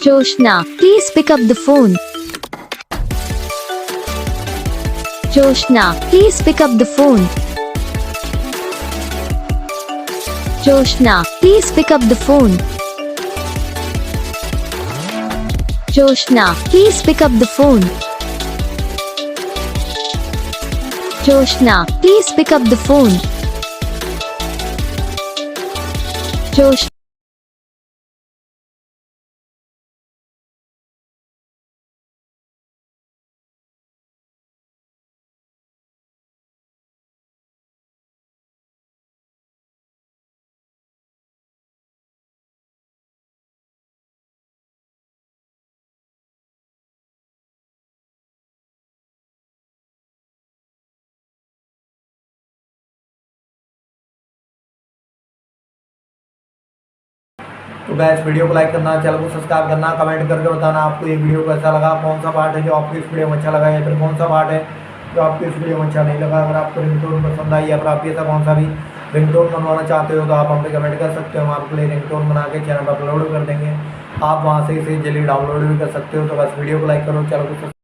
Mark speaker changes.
Speaker 1: Joshna, please pick up the phone. Joshna, please pick up the phone. Joshna, please pick up the phone. Joshna, please pick up the phone. Joshna, please pick up the phone. Josh
Speaker 2: तो gas video को like करना, channel को subscribe करना, comment करके बताना आपको ये video कैसा लगा, कौन सा पार्ट है जो आपको इस वीडियो में अच्छा लगा या फिर कौन सा पार्ट है जो आपको इस वीडियो में अच्छा नहीं लगा। अगर आपको रिंगटोन पसंद आई या फिर आप ऐसा कौन सा भी रिंगटोन बनवाना चाहते हो तो आप हमें कमेंट कर सकते हो। हम आपके लिए रिंगटोन बना के चैनल पर अपलोड कर देंगे, आप वहाँ से इसे जल्दी डाउनलोड भी कर सकते हो। तो बस वीडियो को लाइक करो, चैनल को